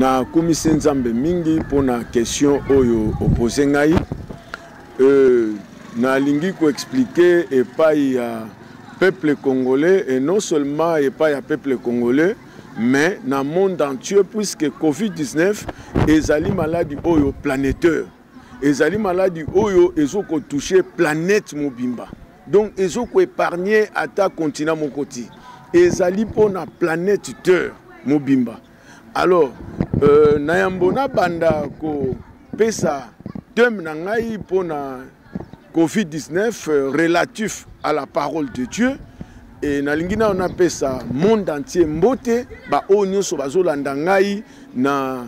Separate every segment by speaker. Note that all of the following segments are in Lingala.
Speaker 1: na komisi nzambe mingi pour na question oyo opposé ngai na lingi ko expliquer et pas ya peuple congolais et non seulement et pas ya peuple congolais mais dans le monde entier puisque Covid-19 ezali maladie oyo planétaire ezali maladie oyo ezoko toucher planète mobimba donc ezoko épargner ata continent mokoti ezali pour na planète terre mobimba. Alors nayambona banda ko pesa thème na ngai pour na Covid-19 relatif à la parole de Dieu et na lingina on appelle ça monde entier mbote ba onyo so bazolanda ngai na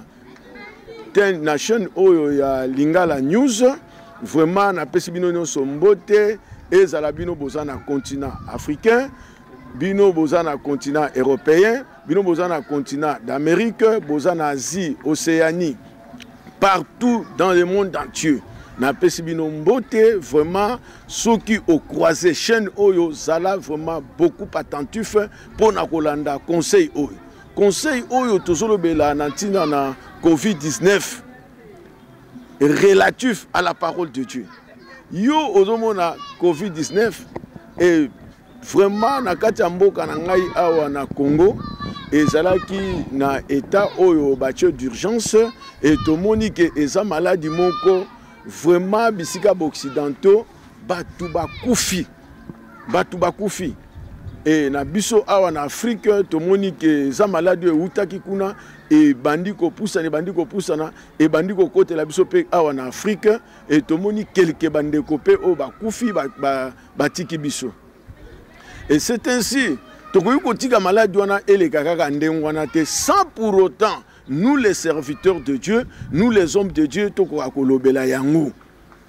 Speaker 1: chaîne oyo ya Lingala News vraiment na pesi bino nyonso mbote ezala bino bozana continent africain bino bozana continent européen bino bozana continent d'Amérique bozana Asie Océanie partout dans le monde entier na pesi bino mbote vraiment ceux qui ont croisé chaîne oyo zala vraiment beaucoup attentif pour na kolanda conseil oyo tozolo bela na ntina na Covid-19 relatif à la parole de Dieu yo ozomona Covid-19 et vraiment na kati ya mboka na ngai awa na Congo ezalaki na état oyo batie d'urgence et tomoni ke eza maladie moko vraiment bisika occidentaux batu bakufi et na biso awa na Afrique tomoni ke eza maladie eutaki kuna et bandiko pusana et bandiko kote la biso pe awa na Afrique et tomoni quelques bandeko pe o bakufi batiki biso. Et c'est ainsi, tokoyokotika maladie wana elekaka ndengwana te sans pour autant nous les serviteurs de Dieu, nous les hommes de Dieu tokokolobela yango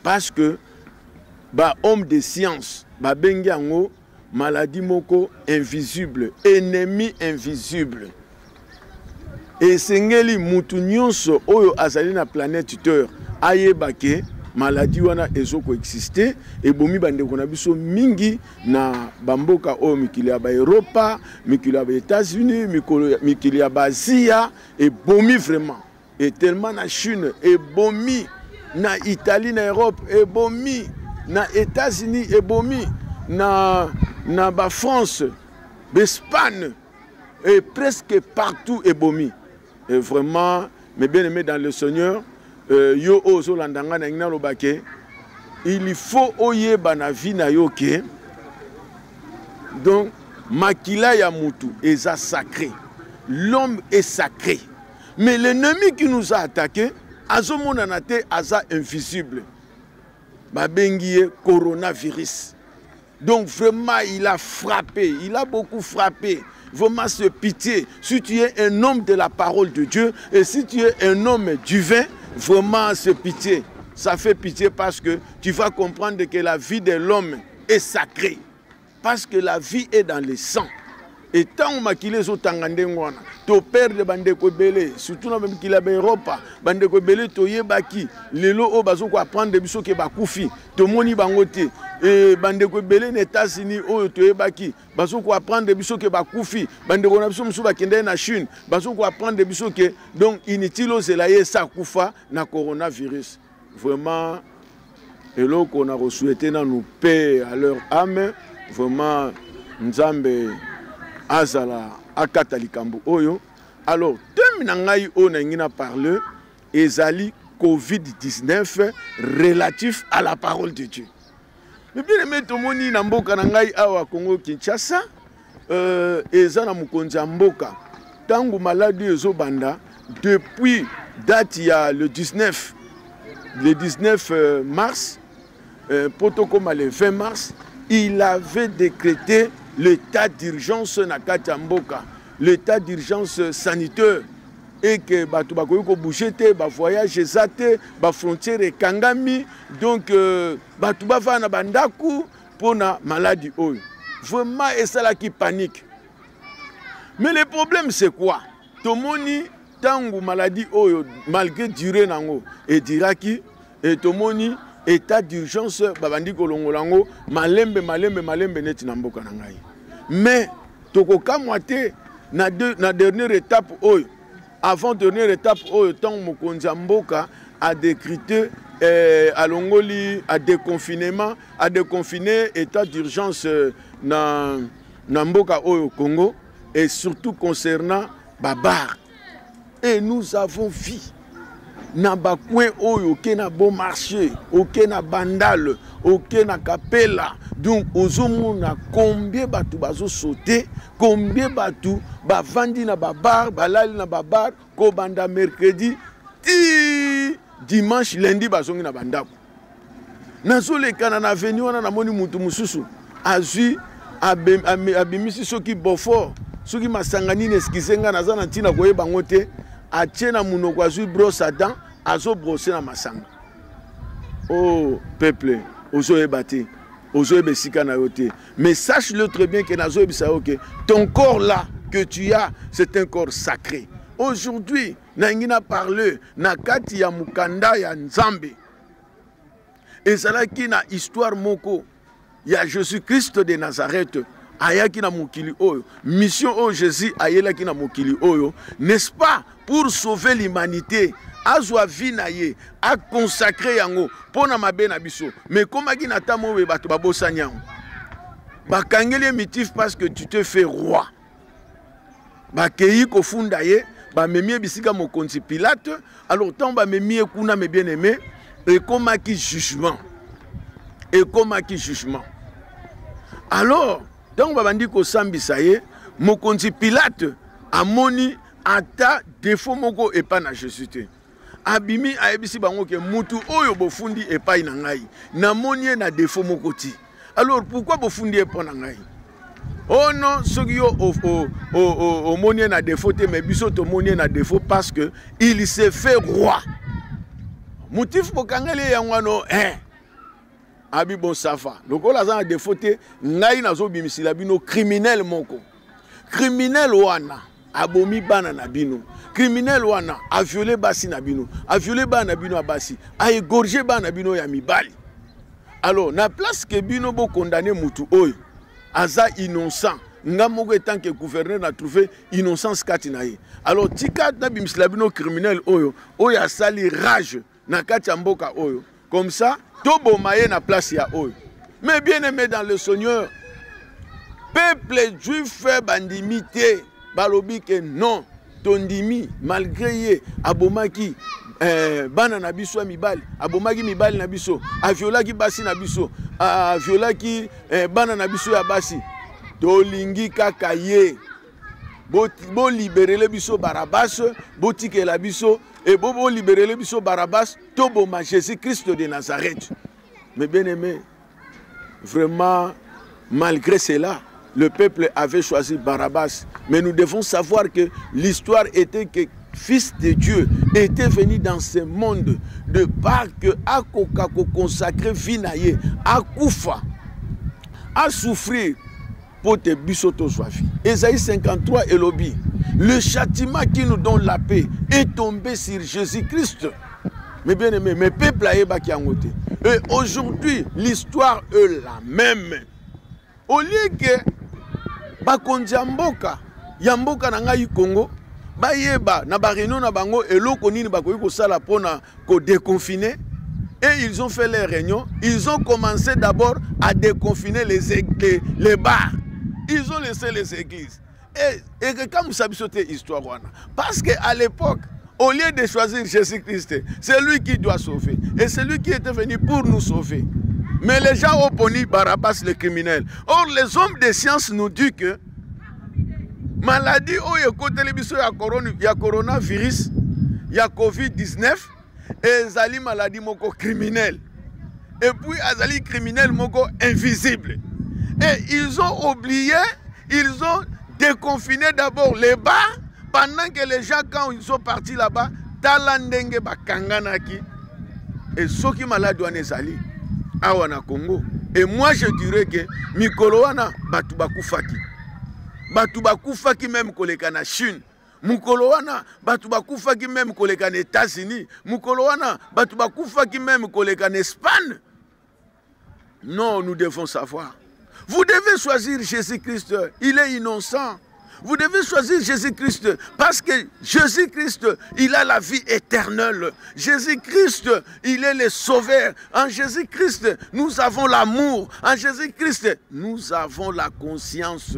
Speaker 1: parce que ba homme de science ba bengi yango maladie moko invisible, ennemi invisible. Et sengeli mutu nyonso oyo azali na planète Terre ayebake maladie wana ezoko exister et bomi bandeko na biso mingi na bamboka oyo mikili ya ba Europa, mikili ya ba États-Unis, mikili ya ba Asia et bomi vraiment et tellement na Chine et bomi na Italie na Europe et bomi na États-Unis et bomi na ba France, Espagne et presque partout et bomi. Et vraiment mes bien-aimés dans le Seigneur yo ozo landanga na ngina lobake il faut oyeba na vie na yo ke donc makila ya mutu eza sacré, l'homme est sacré mais l'ennemi qui nous a attaqué azomona na te aza invisible babengiye coronavirus. Donc vraiment il a frappé, il a beaucoup frappé. Vraiment ce pitié, si tu es un homme de la parole de Dieu et si tu es un homme divin, vraiment ce pitié, ça fait pitié parce que tu vas comprendre que la vie de l'homme est sacrée. Parce que la vie est dans le sang. Et tant que les autres tangandengwana, to père de bandeko belé, surtout dans même qu'il a Europe, bandeko belé to yebaki, lelo o bazoko apprendre de biso ke bakufi, to moni bangote, et bandeko belé aux États-Unis o to yebaki, bazoko apprendre de biso ke bakufi, bandeko na biso musu bakende na Chine, bazoko apprendre de biso ke donc inutile zelaye sa kufa na coronavirus. Vraiment elo qu'on a souhaité na nous paix à leur âme, vraiment nzambe azala akata likambo oyo. Alors thème na ngai o na ngina parler ezali Covid-19 relatif à la parole de Dieu. Mais bien aimé tomoni na mboka na ngai awa Congo Kinshasa eza na mukonzi ya mboka tangu maladie ezobanda depuis date ya le 19 mars protocole le 20 mars il avait décrété l'état d'urgence na kati ya mboka, l'état d'urgence sanitaire et que batu bakoyi ko bouger te ba voyage ezate ba frontière ekangami donc batu bava na bandaku pona maladie oyo vraiment esala ki panique. Mais le problème c'est quoi? Tomoni tangu maladie oyo malgré durée nango et diraki et tomoni état d'urgence babandi kolongolango malembe neti na mboka na ngai. Mais tokoka mwate na dernière étape oyo avant dernière étape oyo tant mokonzi ya mboka a décrété à Longoli à déconfinement, à déconfiner état d'urgence na mboka oyo Congo, et surtout concernant Babar. Et nous avons vu na bakwen oyo ke na bon marché, ok na bandal, ok na kapela. Donc ozomona combien batu bazo sauter, combien batu bavandi na babar, balali na babar, ko banda mercredi ti dimanche lundi bazongi na bandako. Nazolekana na avenue wana na moni mutu mususu azui abimisi soki Beaufort, soki masangani neskisenga naza na ntina koyeba ngo te, atie na munoko azui brosse à dents, azo brosser na masanga. Oh peuple, ozoyeba te, ozoyeba sika na yo te. Mais sache-le très bien que nazoyeba sa que ton corps là que tu as, c'est un corps sacré. Aujourd'hui, nangina parlé na kati ya mukanda ya Nzambe. Et ça qui na histoire moko ya Jésus-Christ de Nazareth ayaki na mokili oyo, mission oyo Jésus ayelaki na mokili oyo, n'est-ce pas pour sauver l'humanité, azwa vie na ye, a consacré yango pona mabe na biso. Mais komaki na tamo we bato babosani yango. Bakangeli mitif parce que tu te fais roi. Bakei ko funda ye, ba memie bisika mokonzi Pilate, alors tant ba memie kuna me bien aimé, et komaki jugement. Et komaki jugement. Alors, donc babandi ko sambisa ye, mokonzi Pilate amoni ata défaut moko epa na Jésus te. Abimi ayebisi bango ke mutu oyo bofundi epai na ngai. Na moni na défaut moko ti. Alors pourquoi bofundi epa na ngai? Oh non, soki yo o moni na défaut te, mais biso to moni na défaut parce que il s'est fait roi. Motif bokangeli yango no abi bon safa. Donc on a un défaut te ngai nazo bimisila bino criminel moko. Criminel wana abomi bana na bino. Criminel wana a violé basi na bino. A violé bana na bino abasi. A égorgé bana na bino ya mibali. Alors na place que bino bo condamner mutu oyo aza innocent. Nga moko etant que gouverneur na trouvé innocence kati na ye. Alors tika na bimisila bino criminel oyo oyo asali rage na kati ya mboka oyo. Comme ça Tobo maye na place ya oyo. Mais bien aimé dans le Seigneur, peuple juif fait bandimité, balobi que non, tondimi malgré ye abomaki bana na biso mibali, abomaki mibali na biso, aviolaki basi na biso, aviolaki bana na biso ya basi. Tolingi kaka ye. Bo libérer biso Barabas, botike la biso et bo libérer biso Barabas, tobo ma Jésus-Christ de Nazareth. Mais bien aimé, vraiment, malgré cela, le peuple avait choisi Barabas. Mais nous devons savoir que l'histoire était que Fils de Dieu était venu dans ce monde de part que Akoka consacré Vinaye, à Koufa, à souffrir. Ésaïe 53 et lobby. Le châtiment qui nous donne la paix est tombé sur Jésus-Christ. Mais bien aimé, mes peuples a ébaki en côté. Et aujourd'hui, l'histoire est la même. Au lieu que bakonzi mboka, yamboka na ngai Congo, bayeba na barino na bango eloko nini bakoki ko sala pona ko déconfiner. Et ils ont fait les réunions. Ils ont commencé d'abord à déconfiner les bars. Ils ont laissé les églises. Et quand vous savez cette histoire, parce qu'à l'époque, au lieu de choisir Jésus-Christ, c'est lui qui doit sauver. Et c'est lui qui était venu pour nous sauver. Mais les gens ont puni Barabbas le criminel. Or, les hommes de science nous disent que maladie, il y a coronavirus, il y a Covid-19, et zali maladie moko criminel. Et puis azali criminel moko invisible. Et ils ont oublié, ils ont déconfiné d'abord les bars pendant que les gens quand ils sont partis là-bas, talandenge bakanganaki. Et ceux qui malades doivent zali awana Congo. Et moi je dirais que mikolo wana batu bakufaki. Batu bakufaki même koleka na Chine. Mukolo wana batu bakufaki même koleka na États-Unis. Mukolo wana batu bakufaki même koleka na Espagne. Non, nous devons savoir. Vous devez choisir Jésus-Christ. Il est innocent. Vous devez choisir Jésus-Christ parce que Jésus-Christ, il a la vie éternelle. Jésus-Christ, il est le sauveur. En Jésus-Christ, nous avons l'amour. En Jésus-Christ, nous avons la conscience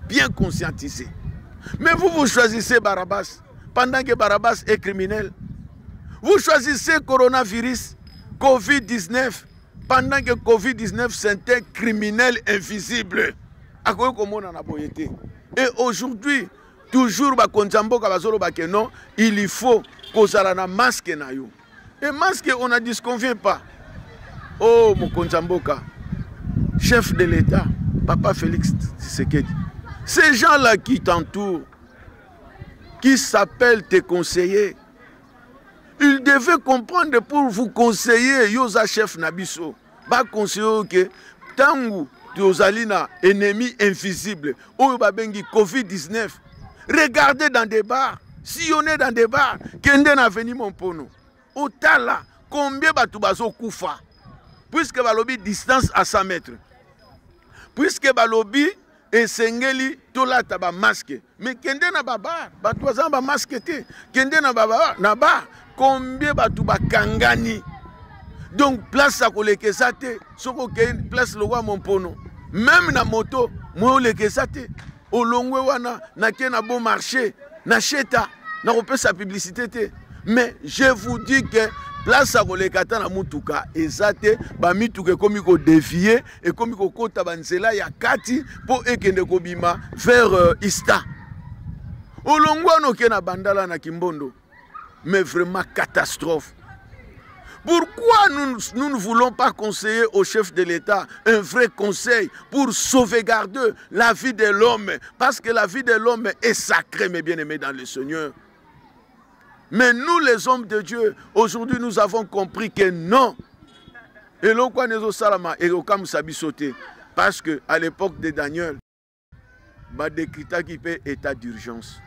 Speaker 1: bien conscientisée. Mais vous choisissez Barabbas pendant que Barabbas est criminel. Vous choisissez coronavirus, Covid-19, pendant que Covid-19 c'est un criminel invisible. Et aujourd'hui, toujours il faut qu'on un masque. Et masque, on ne disconvient pas. Oh, mon Konzamboka, chef de l'État, Papa Félix Tshisekedi, ces gens-là qui t'entourent, qui s'appellent tes conseillers, ils devaient comprendre pour vous conseiller, Yosa chef Nabiso, ba conseiller que tangu Tozalina, ennemi invisible, Oyo Babengi Covid-19, regardez dans des bars, sillonnez dans des bars, Kende na veni mon pono, Otala, combien Batubazo Koufa, puisque Balobi distance à 100 mètres, puisque Balobi et Sengeli, Tola taba masque, mais Kende na babar, Batubazo ba masque te, Kende na babar, na bar, combien Batuba Kangani. Donc, place à koleke sate, soko ke place le roi mon pono. Même na moto, moi oleke sate. Olongwe wana, na ke na bon marché, na cheta, na repè sa publicité te. Mais je vous dis que place à koleke ta na mutuka, ezate, ba mituke komi ko défier, et komi ko kota banzela ya kati, po ekende kobima vers Ista. Olongwe no ke na bandala na Kimbondo. Mais vraiment catastrophe. Pourquoi nous ne voulons pas conseiller au chef de l'État un vrai conseil pour sauvegarder la vie de l'homme? Parce que la vie de l'homme est sacrée, mes bien-aimés dans le Seigneur. Mais nous, les hommes de Dieu, aujourd'hui, nous avons compris que non. Et l'on quoi nous salama et au kam sabi sauter. Parce que à l'époque de Daniel, ba décrita qui peut état d'urgence.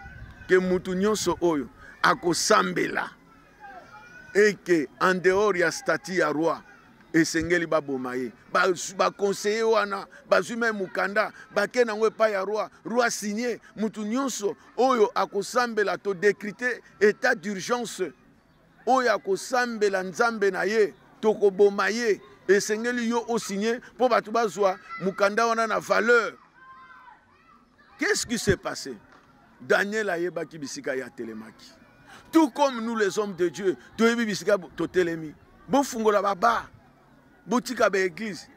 Speaker 1: Que moutounion so oyo ako sambela. Et que en dehors il y a statut à roi et sengeli babomaye ba conseiller wana bazume mukanda ba kena ngwe pa ya roi signé mutu nyonso oyo akosambela to décréter état d'urgence oyo akosambela nzambe na ye to kobomaye et sengeli yo o signé pour batu bazwa mukanda wana na valeur. Qu'est-ce qui s'est passé? Daniel ayeba ki bisika ya telemaki. Tout comme nous les hommes de Dieu, toyebi bisika to telemi. Bo fungola baba, botika ba église,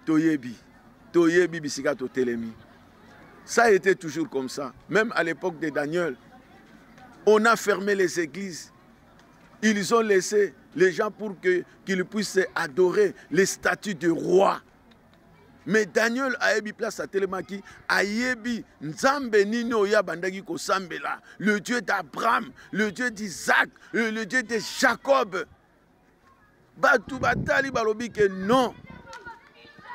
Speaker 1: toyebi bisika to telemi. Ça a été toujours comme ça. Même à l'époque de Daniel, on a fermé les églises. Ils ont laissé les gens pour qu'ils puissent adorer les statues de roi. Mais Daniel a eu place à Télémaki, a yebi nzambe nino ya bandagi ko sambela, le Dieu d'Abraham, le Dieu d'Isaac, le Dieu de Jacob. Batu batali balobi que non.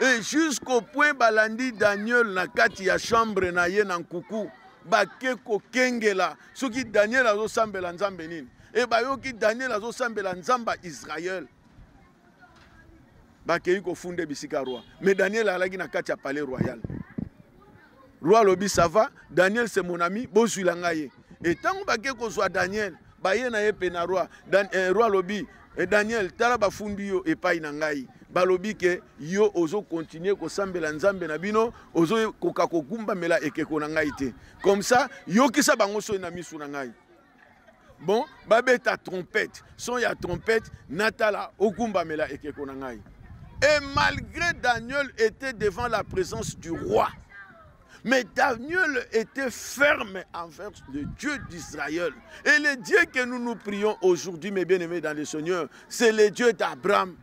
Speaker 1: Et jusqu'au point balandi Daniel na kati ya chambre na ye na nkuku, bake ko kengela, soki Daniel azo sambela nzambe nini. Et bayoki Daniel azo sambela nzamba Israël. Bakei ko funde bisika roi. Mais Daniel alagi na kati ya palais royal. Roi lobi ça va, Daniel c'est mon ami, bozwila ngaye. Et tant bake ko zwa Daniel, baye na ye pena roi, roi lobi et Daniel tala ba fundi yo epai na ngai. Balobi ke yo ozo continuer ko sambela nzambe na bino, ozo koka ko gumba mela ekeko na ngai te. Comme ça, yo kisa bango so na misu na ngai. Bon, babe ta trompette, son ya trompette, natala ogumba mela ekeko na ngai. Et malgré Daniel était devant la présence du roi, mais Daniel était ferme envers le Dieu d'Israël. Et le Dieu que nous prions aujourd'hui, mes bien-aimés dans le Seigneur, c'est le Dieu d'Abraham.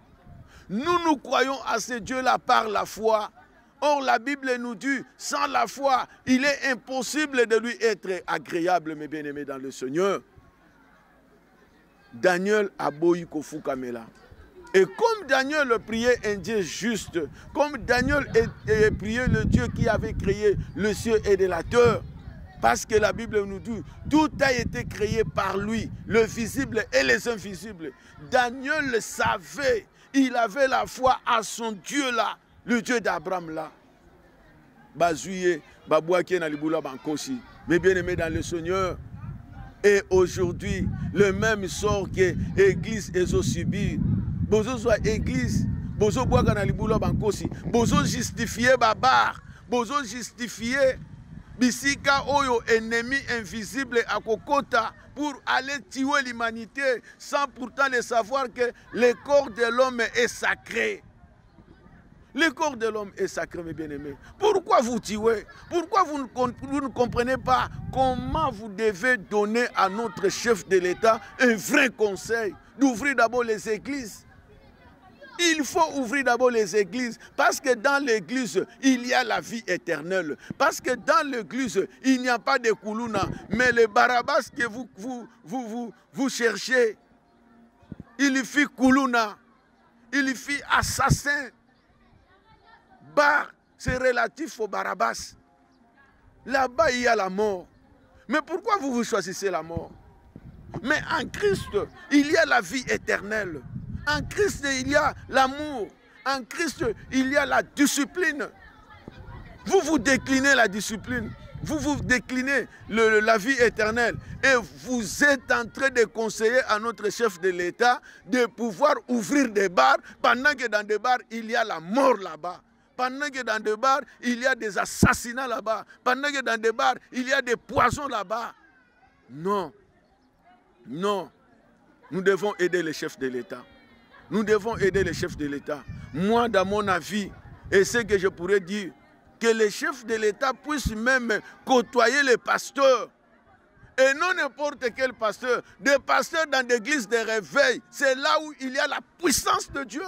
Speaker 1: Nous croyons à ce Dieu-là par la foi. Or, la Bible nous dit, sans la foi, il est impossible de lui être agréable, mes bien-aimés dans le Seigneur. Daniel a boyi kofu kamela. Et comme Daniel priait un Dieu juste, comme Daniel priait le Dieu qui avait créé le ciel et la terre, parce que la Bible nous dit, tout a été créé par lui, le visible et les invisibles. Daniel le savait, il avait la foi à son Dieu là, le Dieu d'Abraham là. bazuye, babouaké na libula bankosi. Mais bien aimé dans le Seigneur, et aujourd'hui, le même sort que l'église est subi. Bozo soit église, bozo boaka na libula bankosi, bozo justifier babar, bozo justifier bisika oyo ennemi invisible à kokota pour aller tuer l'humanité sans pourtant le savoir que le corps de l'homme est sacré. Le corps de l'homme est sacré, mes bien-aimés. Pourquoi vous tuez? Pourquoi vous ne comprenez pas comment vous devez donner à notre chef de l'État un vrai conseil d'ouvrir d'abord les églises? Il faut ouvrir d'abord les églises parce que dans l'église, il y a la vie éternelle. Parce que dans l'église, il n'y a pas de koulouna. Mais le Barabbas que vous cherchez, il fit koulouna, il fit assassin. Bar, c'est relatif au Barabbas. Là-bas, il y a la mort. Mais pourquoi vous choisissez la mort? Mais en Christ, il y a la vie éternelle. En Christ, il y a l'amour. En Christ, il y a la discipline. Vous déclinez la discipline. Vous déclinez la vie éternelle. Et vous êtes en train de conseiller à notre chef de l'État de pouvoir ouvrir des bars pendant que dans des bars, il y a la mort là-bas. Pendant que dans des bars, il y a des assassinats là-bas. Pendant que dans des bars, il y a des poisons là-bas. Non. Non. Nous devons aider les chefs de l'État. Nous devons aider les chefs de l'État. Moi, dans mon avis, et ce que je pourrais dire, que les chefs de l'État puissent même côtoyer les pasteurs. Et non n'importe quel pasteur. Des pasteurs dans des églises de réveil. C'est là où il y a la puissance de Dieu.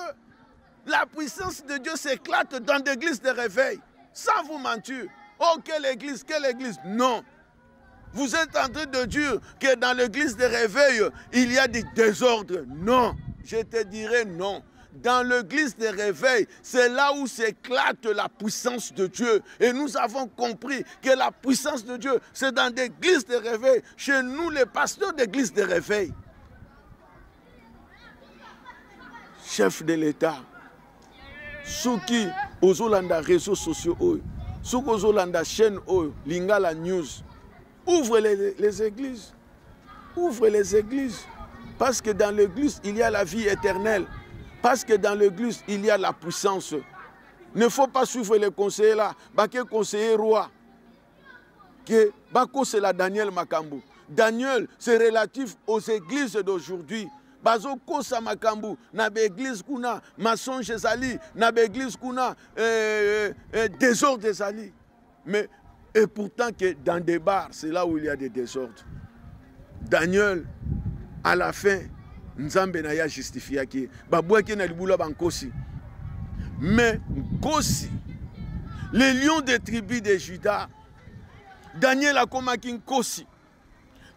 Speaker 1: La puissance de Dieu s'éclate dans des églises de réveil. Sans vous mentir. Oh, quelle église, quelle église. Non. Vous êtes en train de dire que dans l'église de réveil, il y a des désordres. Non. Je te dirais non. Dans l'église de réveil, c'est là où s'éclate la puissance de Dieu. Et nous avons compris que la puissance de Dieu, c'est dans des églises de réveil. Chez nous, les pasteurs d'église de réveil. Chef de l'État. Ceux qui ozolanda réseaux sociaux, ceux qui ozolanda chaîne, Lingala News, ouvrez les églises. Ouvrez les églises. Parce que dans l'église, il y a la vie éternelle. Parce que dans l'église, il y a la puissance. Il ne faut pas suivre les conseillers là. Baké conseiller roi. Que Bako c'est la Daniel Makambu. Daniel, c'est relatif aux églises d'aujourd'hui. Bazo kosa Makambu, na église kuna mensonge ezali, na église kuna désordre ezali. Mais et pourtant que dans des bars, c'est là où il y a des désordres. Daniel, à la fin, Nzambe na ya justifia ki babouaki na libula bankosi. Mais Nkosi, les lions des tribus de Juda, Daniel a komaki Nkosi.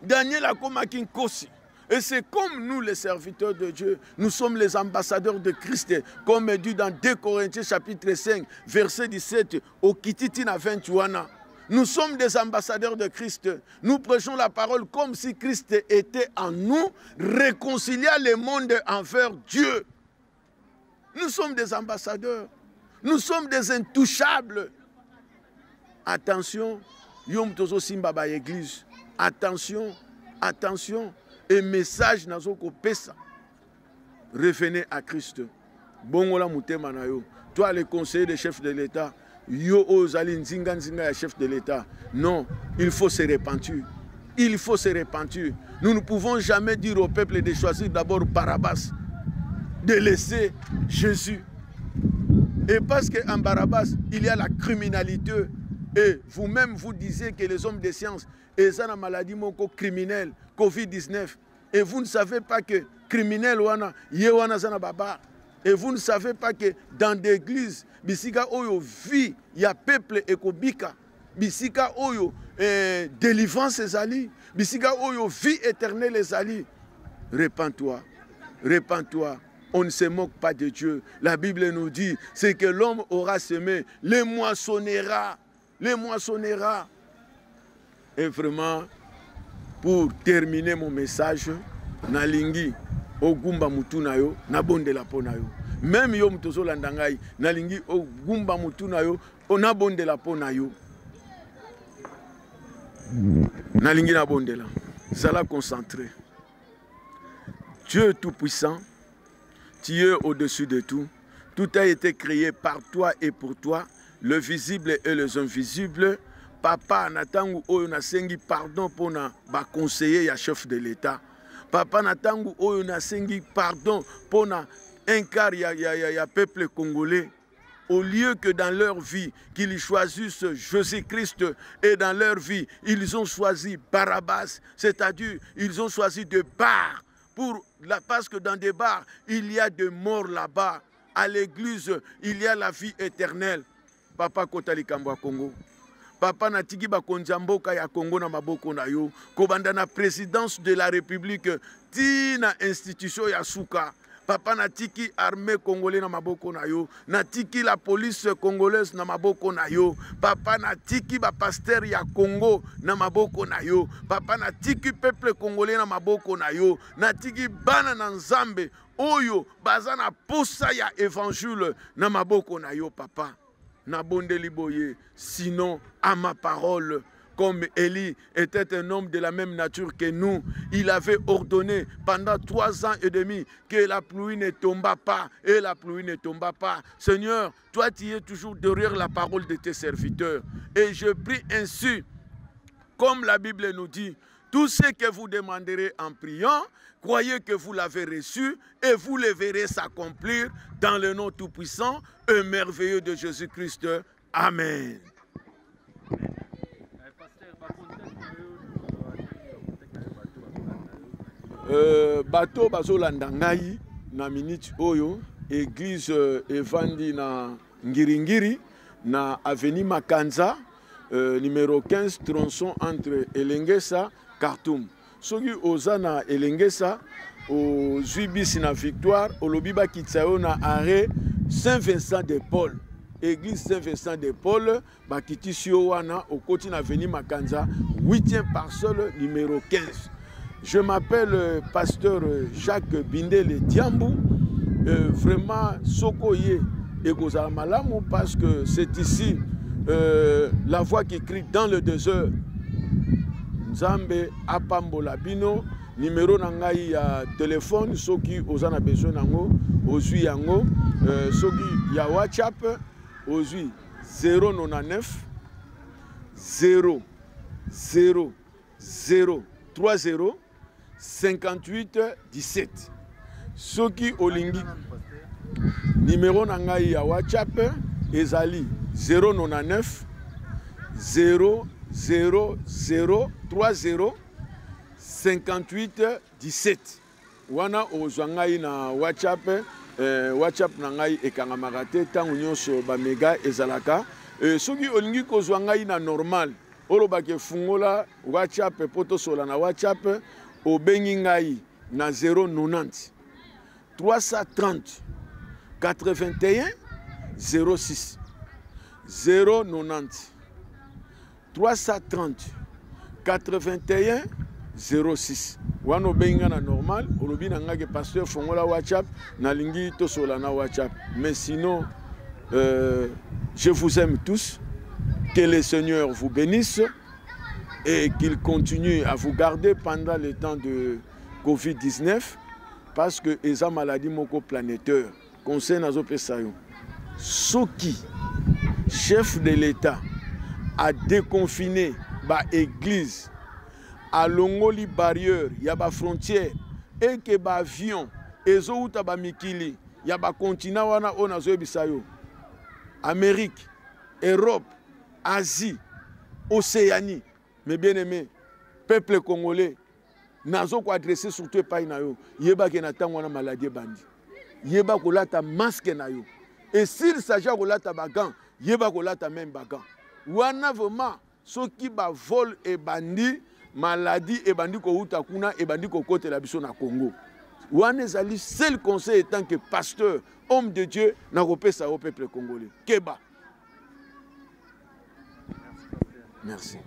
Speaker 1: Daniel a komaki Nkosi. Et c'est comme nous, les serviteurs de Dieu, nous sommes les ambassadeurs de Christ, comme dit dans 2 Corinthiens chapitre 5, verset 17, au Kititina 21. Nous sommes des ambassadeurs de Christ. Nous prêchons la parole comme si Christ était en nous, réconciliant le monde envers Dieu. Nous sommes des ambassadeurs. Nous sommes des intouchables. Attention, Yom Tozo Simba ba Église. Attention, attention. Et message Nazoko Pesa. Revenez à Christ. Bongola Moutema Nayo. Toi, le conseiller des chefs de l'État, Yo Ozali Nzinga Nzinga, chef de l'État. Non, il faut se repentir. Il faut se repentir. Nous ne pouvons jamais dire au peuple de choisir d'abord Barabbas, de laisser Jésus. Et parce qu'en Barabbas, il y a la criminalité. Et vous-même, vous disiez que les hommes de science, et ça, la maladie criminelle, Covid-19, et vous ne savez pas que criminel, yewana zana baba. Et vous ne savez pas que dans des églises, bisika oyo vie, il y a peuple ekobika, bisika oyo délivrance ezali, bisika oyo vie éternelle ezali. Répands-toi, répands-toi. On ne se moque pas de Dieu. La Bible nous dit, c'est que l'homme aura semé, les moissonnera. Les moissonnera. Et vraiment, pour terminer mon message, Nalingi, Ogumba Mutunayo, Nabonde la Ponayo. même yo mutozo landangai nalingi o gumba mutu na yo ona bondela pona yo nalingi na bondela zala concentré. Dieu tout-puissant, tu es au-dessus de tout. Tout a été créé par toi et pour toi, le visible et les invisibles. Papa, natangu oyo nasengi pardon pour na ba conseiller ya chef de l'État. Papa, natangu oyo nasengi pardon pour na un quart ya peuple congolais. Au lieu que dans leur vie, qu'ils choisissent Jésus-Christ et dans leur vie, ils ont choisi Barabbas, c'est-à-dire ils ont choisi de bars. Parce que dans des bars, il y a des morts là-bas. À l'église, il y a la vie éternelle. Papa Kotali Kambwa Congo. Papa Natiki Bakonjamboka ya Congo na maboko na yo. Kobanda na présidence de la République. Tina institution ya Souka. Papa Natiki armée congolaise na maboko na yo. Natiki la police congolaise na maboko na yo. Papa Natiki ba pasteur ya Congo na maboko na yo. Papa Natiki peuple congolais na maboko na yo. Natiki bana na nzambe oyo bazana posa ya évangile na maboko na yo papa. Na bonde liboye sinon à ma parole. Comme Élie était un homme de la même nature que nous, il avait ordonné pendant 3 ans et demi que la pluie ne tomba pas. Et la pluie ne tomba pas. Seigneur, toi tu es toujours derrière la parole de tes serviteurs. Et je prie ainsi, comme la Bible nous dit, tout ce que vous demanderez en priant, croyez que vous l'avez reçu et vous le verrez s'accomplir dans le nom tout-puissant et merveilleux de Jésus-Christ. Amen. Bato bazolanda ngai na minute oyo église evandi na Ngiringiri na avenue Makanza numéro 15 tronçon entre Elengesa Khartoum. Soki oza na Elengesa ozwi bisi na Victoire olobi bakitisa yo na arrêt Saint-Vincent de Paul. Église Saint-Vincent de Paul bakitisi yo wana okoti na avenue Makanza 8e parcelle numéro 15. Je m'appelle pasteur Jacques Bindele Diambou. Vraiment, Sokoye et Gozamalamu, parce que c'est ici la voix qui crie dans le désert. Nzambe Apambola Bino, numéro nangai ya téléphone, Soki Ozana besoin nango, Ozui yango, Soki ya WhatsApp, Ozui 099 0 0 0 30 58 17. Soki Olingi numéro nangai ya WhatsApp ezali 099 0 0 0 30 58 17. Wana ozwangai na WhatsApp WhatsApp nangai ekangamaka te tango nyonso bamega ezalaka. Soki olingi kozwangai na normal olobake fungola WhatsApp poto sola na WhatsApp obengi ngai na 090 330 81 06 090 330 81 06. Wana obengi na normal olobi na ngai pasteur fungola WhatsApp na lingi to sola na WhatsApp. Mais sinon je vous aime tous. Que le Seigneur vous bénisse et qu'il continue à vous garder pendant le temps de Covid-19 parce que c'est une maladie planétaire. Conseil nazo pesayo. Soki, chef de l'État, a déconfiné ba église, a longoli barrière, y a ba frontière et que ba avion, ezo uta ba mikili, y a ba continent wana onazo bisayo. Amérique, Europe, Asie, Océanie, mes bien-aimés, peuple congolais, nazo ko adresser surtout pas na yo. Yeba ke na tangwana maladie bandi. Yeba ko lata masque na yo. Et s'il s'agit ko lata bagan, yeba ko lata même bagan. Wana vraiment soki ba vol et bandi, maladie et bandi ko uta kuna et bandi ko kote la biso na Congo. Wana ezali seul conseil étant que pasteur, homme de Dieu, na kopesa au peuple congolais. Keba. Merci.